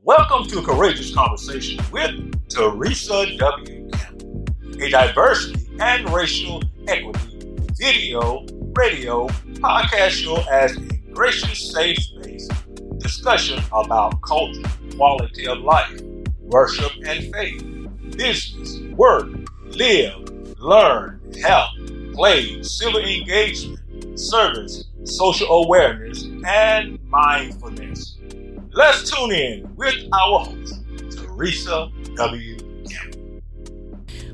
Welcome to Courageous Conversation with Teresa W. Campbell, a diversity and racial equity video, radio, podcast show as a gracious, safe space discussion about culture, quality of life, worship and faith, business, work, live, learn, help, play, civil engagement, service, social awareness, and mindfulness. Let's tune in with our host, Teresa W. Campbell.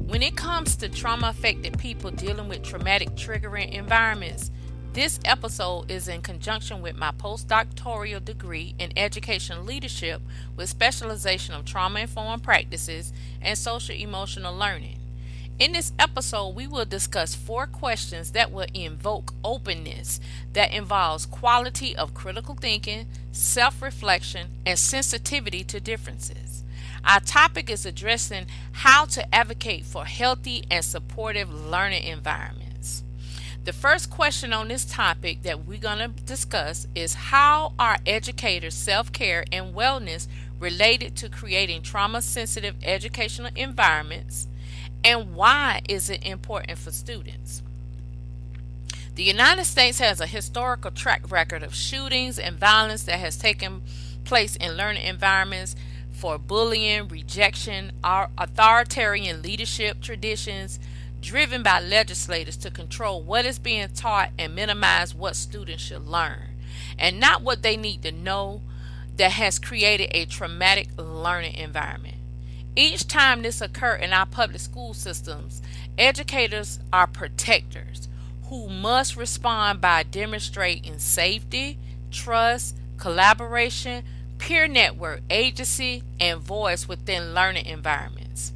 When it comes to trauma-affected people dealing with traumatic triggering environments, this episode is in conjunction with my post-doctoral degree in education leadership with specialization of trauma-informed practices and social-emotional learning. In this episode, we will discuss 4 questions that will invoke openness that involves quality of critical thinking, self-reflection, and sensitivity to differences. Our topic is addressing how to advocate for healthy and supportive learning environments. The first question on this topic that we're going to discuss is how are educators' self-care and wellness related to creating trauma-sensitive educational environments? And why is it important for students? The United States has a historical track record of shootings and violence that has taken place in learning environments for bullying, rejection, authoritarian leadership traditions driven by legislators to control what is being taught and minimize what students should learn, and not what they need to know, that has created a traumatic learning environment. Each time this occurs in our public school systems, educators are protectors who must respond by demonstrating safety, trust, collaboration, peer network, agency, and voice within learning environments.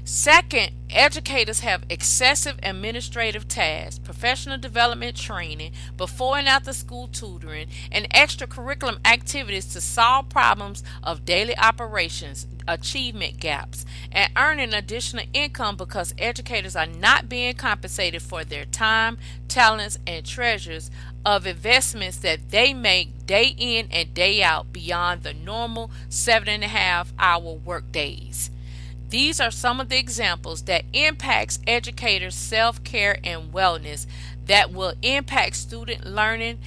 Second, educators have excessive administrative tasks, professional development training, before and after school tutoring, and extracurricular activities to solve problems of daily operations, achievement gaps, and earning additional income because educators are not being compensated for their time, talents, and treasures of investments that they make day in and day out beyond the normal 7.5-hour work days. These are some of the examples that impacts educators' self-care and wellness that will impact student learning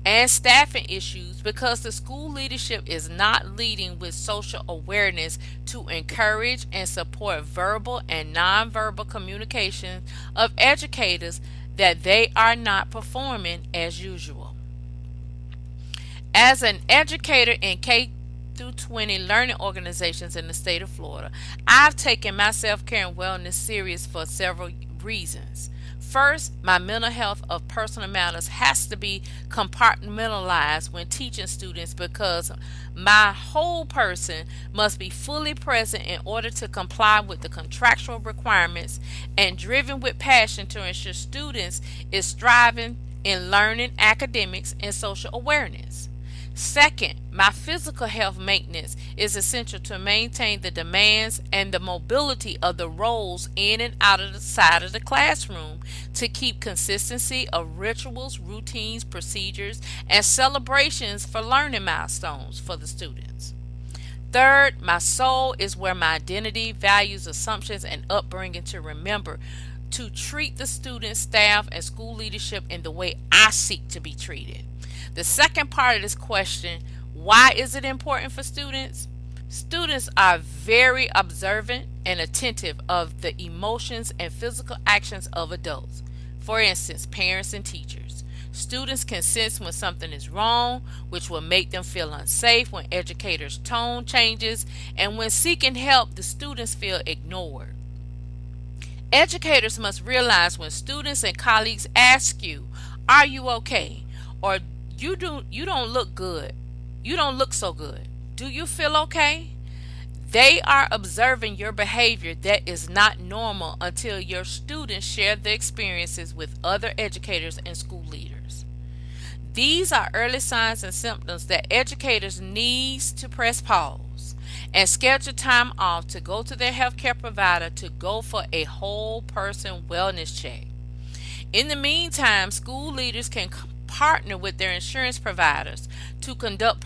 and staffing issues because the school leadership is not leading with social awareness to encourage and support verbal and nonverbal communication of educators that they are not performing as usual. As an educator in K through 20 learning organizations in the state of Florida, I've taken my self-care and wellness serious for several reasons. First, my mental health of personal matters has to be compartmentalized when teaching students because my whole person must be fully present in order to comply with the contractual requirements and driven with passion to ensure students is striving in learning, academics, and social awareness. Second, my physical health maintenance is essential to maintain the demands and the mobility of the roles in and out of the side of the classroom to keep consistency of rituals, routines, procedures, and celebrations for learning milestones for the students. Third, my soul is where my identity, values, assumptions, and upbringing to remember to treat the student, staff, and school leadership in the way I seek to be treated. The second part of this question, why is it important for students? Students are very observant and attentive of the emotions and physical actions of adults. For instance, parents and teachers. Students can sense when something is wrong, which will make them feel unsafe when educators' tone changes, and when seeking help, the students feel ignored. Educators must realize when students and colleagues ask you, "Are you okay?" or You don't look good. You don't look so good. Do you feel okay? They are observing your behavior that is not normal until your students share the experiences with other educators and school leaders. These are early signs and symptoms that educators need to press pause and schedule time off to go to their healthcare provider to go for a whole person wellness check. In the meantime, school leaders can partner with their insurance providers to conduct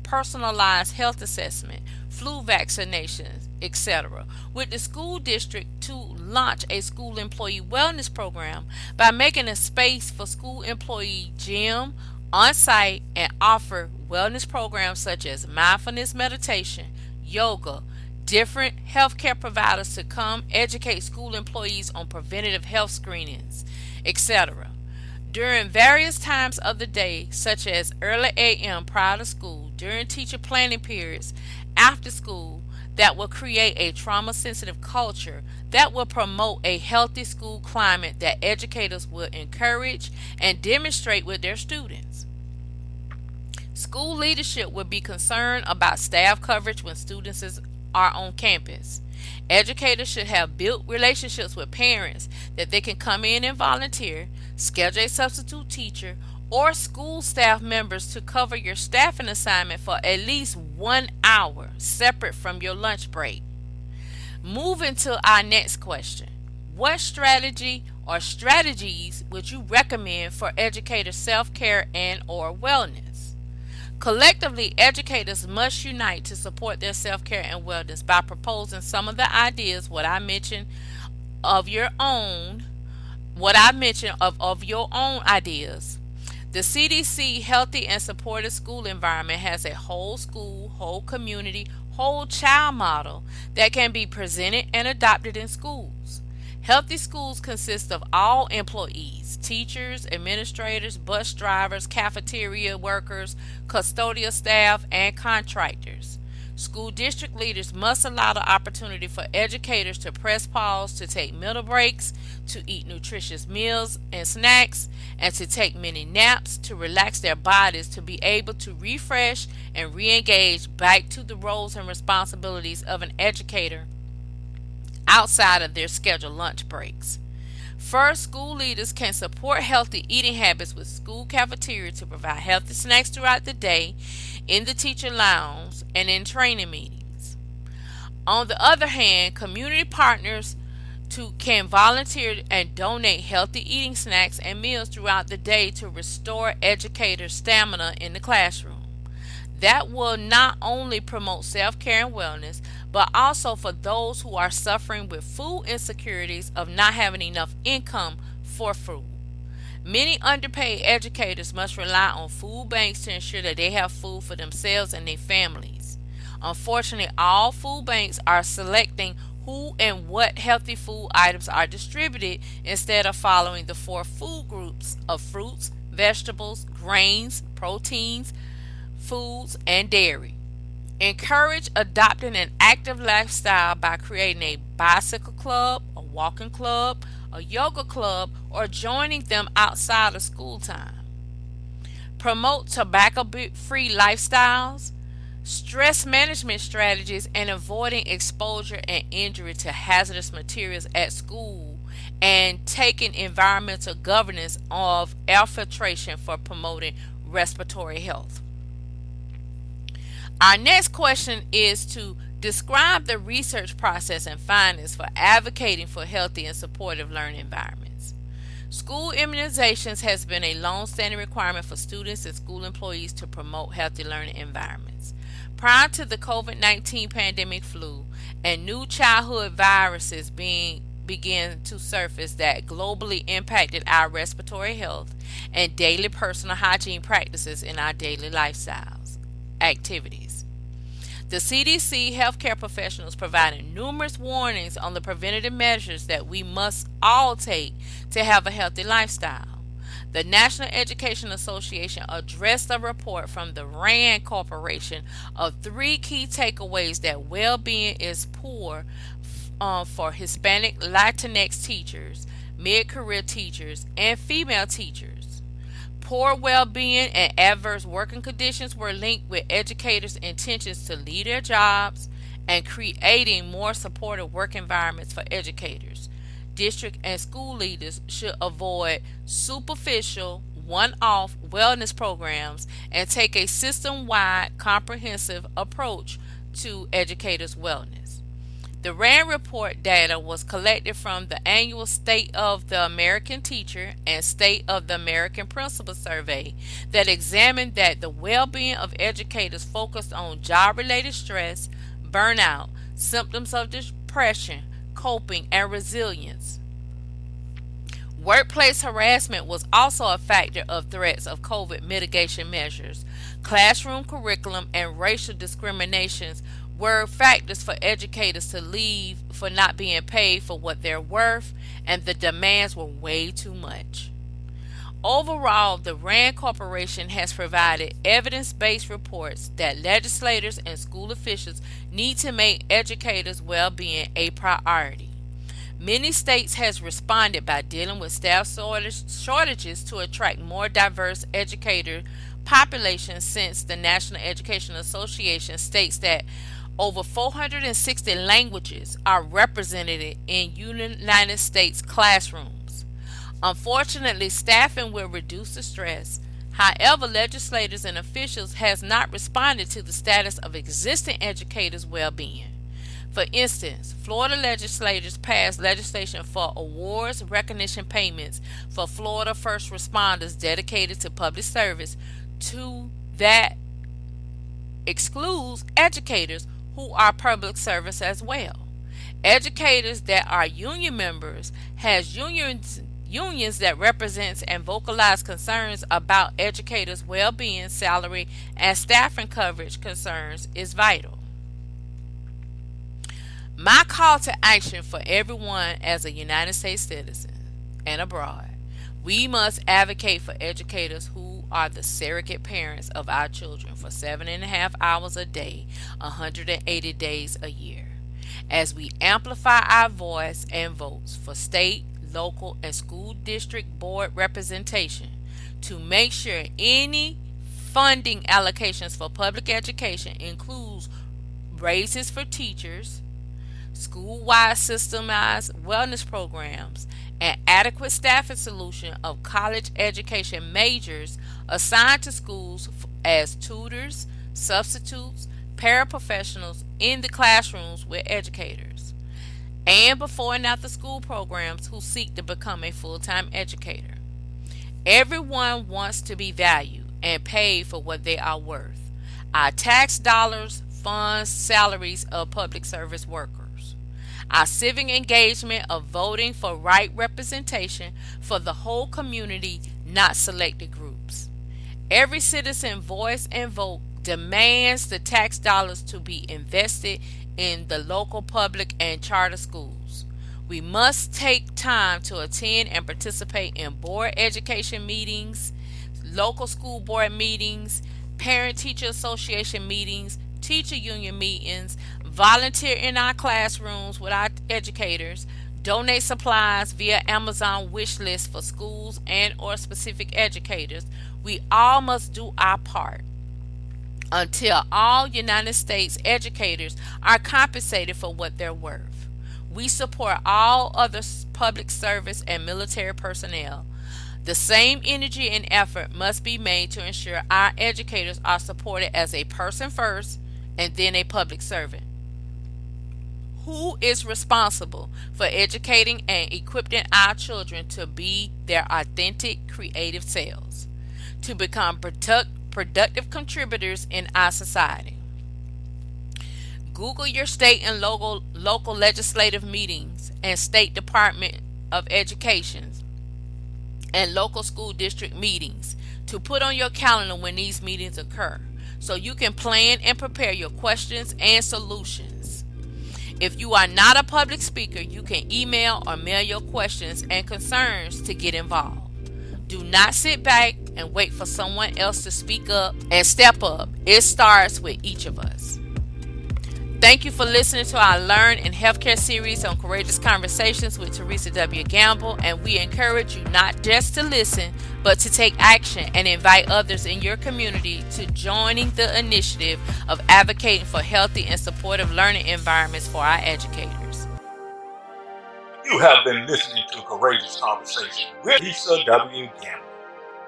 personalized health assessment, flu vaccinations, etc., with the school district to launch a school employee wellness program by making a space for school employee gym on site and offer wellness programs such as mindfulness meditation, yoga, different healthcare providers to come educate school employees on preventative health screenings, etc. During various times of the day, such as early a.m. prior to school, during teacher planning periods, after school, that will create a trauma sensitive culture that will promote a healthy school climate that educators will encourage and demonstrate with their students. School leadership will be concerned about staff coverage when are on campus. Educators should have built relationships with parents that they can come in and volunteer, schedule a substitute teacher, or school staff members to cover your staffing assignment for at least 1 hour separate from your lunch break. Moving to our next question. What strategy or strategies would you recommend for educator self-care and or wellness? Collectively, educators must unite to support their self-care and wellness by proposing some of the ideas of your own your own ideas. The CDC Healthy and Supportive School Environment has a whole school, whole community, whole child model that can be presented and adopted in schools. Healthy schools consist of all employees, teachers, administrators, bus drivers, cafeteria workers, custodial staff, and contractors. School district leaders must allow the opportunity for educators to press pause, to take mental breaks, to eat nutritious meals and snacks, and to take many naps to relax their bodies to be able to refresh and re-engage back to the roles and responsibilities of an educator outside of their scheduled lunch breaks. First, school leaders can support healthy eating habits with school cafeteria to provide healthy snacks throughout the day in the teacher lounge and in training meetings. On the other hand, community partners can volunteer and donate healthy eating snacks and meals throughout the day to restore educators' stamina in the classroom. That will not only promote self-care and wellness, but also for those who are suffering with food insecurities of not having enough income for food. Many underpaid educators must rely on food banks to ensure that they have food for themselves and their families. Unfortunately, all food banks are selecting who and what healthy food items are distributed instead of following the 4 food groups of fruits, vegetables, grains, proteins, foods, and dairy. Encourage adopting an active lifestyle by creating a bicycle club, a walking club, a yoga club, or joining them outside of school time. Promote tobacco-free lifestyles, stress management strategies, and avoiding exposure and injury to hazardous materials at school, and taking environmental governance of air filtration for promoting respiratory health. Our next question is to describe the research process and findings for advocating for healthy and supportive learning environments. School immunizations has been a long-standing requirement for students and school employees to promote healthy learning environments. Prior to the COVID-19 pandemic flu and new childhood viruses began to surface that globally impacted our respiratory health and daily personal hygiene practices in our daily lifestyles activities. The CDC healthcare professionals provided numerous warnings on the preventative measures that we must all take to have a healthy lifestyle. The National Education Association addressed a report from the RAND Corporation of 3 key takeaways that well-being is poor for Hispanic Latinx teachers, mid-career teachers, and female teachers. Poor well-being and adverse working conditions were linked with educators' intentions to lead their jobs and creating more supportive work environments for educators. District and school leaders should avoid superficial, one-off wellness programs and take a system-wide, comprehensive approach to educators' wellness. The RAND report data was collected from the annual State of the American Teacher and State of the American Principal survey that examined that the well-being of educators focused on job-related stress, burnout, symptoms of depression, coping, and resilience. Workplace harassment was also a factor of threats of COVID mitigation measures. Classroom curriculum and racial discriminations were factors for educators to leave for not being paid for what they're worth, and the demands were way too much. Overall, the RAND Corporation has provided evidence-based reports that legislators and school officials need to make educators' well-being a priority. Many states has responded by dealing with staff shortages to attract more diverse educator populations since the National Education Association states that over 460 languages are represented in United States classrooms. Unfortunately, staffing will reduce the stress. However, legislators and officials has not responded to the status of existing educators' well-being. For instance, Florida legislators passed legislation for awards recognition payments for Florida first responders dedicated to public service to that excludes educators who are public service as well. Educators that are union members has unions that represents and vocalize concerns about educators' well-being, salary, and staffing coverage concerns is vital. My call to action for everyone as a United States citizen and abroad: we must advocate for educators who are the surrogate parents of our children for 7.5 hours a day, 180 days a year. As we amplify our voice and votes for state, local, and school district board representation to make sure any funding allocations for public education includes raises for teachers, school-wide systemized wellness programs, and adequate staffing solution of college education majors assigned to schools as tutors, substitutes, paraprofessionals in the classrooms with educators, and before and after school programs who seek to become a full-time educator. Everyone wants to be valued and paid for what they are worth. Our tax dollars funds salaries of public service workers. Our civic engagement of voting for right representation for the whole community, not selected groups. Every citizen voice and vote demands the tax dollars to be invested in the local public and charter schools. We must take time to attend and participate in board education meetings, local school board meetings, parent-teacher association meetings, teacher union meetings, volunteer in our classrooms with our educators, donate supplies via Amazon wish list for schools and or specific educators. We all must do our part until all United States educators are compensated for what they're worth. We support all other public service and military personnel. The same energy and effort must be made to ensure our educators are supported as a person first and then a public servant. Who is responsible for educating and equipping our children to be their authentic, creative selves, to become productive contributors in our society? Google your state and local legislative meetings and State Department of Education and local school district meetings to put on your calendar when these meetings occur, so you can plan and prepare your questions and solutions. If you are not a public speaker, you can email or mail your questions and concerns to get involved. Do not sit back and wait for someone else to speak up and step up. It starts with each of us. Thank you for listening to our Learn in Healthcare series on Courageous Conversations with Teresa W. Gamble, and we encourage you not just to listen, but to take action and invite others in your community to joining the initiative of advocating for healthy and supportive learning environments for our educators. You have been listening to Courageous Conversation with Teresa W. Gamble.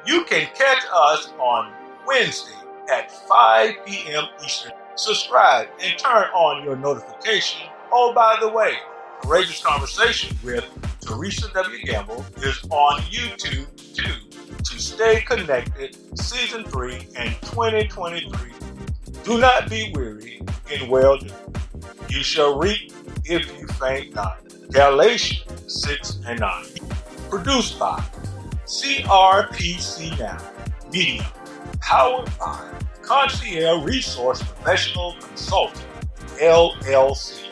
You can catch us on Wednesday at 5 p.m. Eastern. Subscribe and turn on your notification Oh, by the way, Courageous Conversation with Teresa W. Gamble is on YouTube too. To stay connected, Season 3 in 2023. Do not be weary in well-doing. You shall reap if you faint not. Galatians 6 and 9. Produced by CRPC Now Media. Powered by Concierge Resource Professional Consulting, LLC.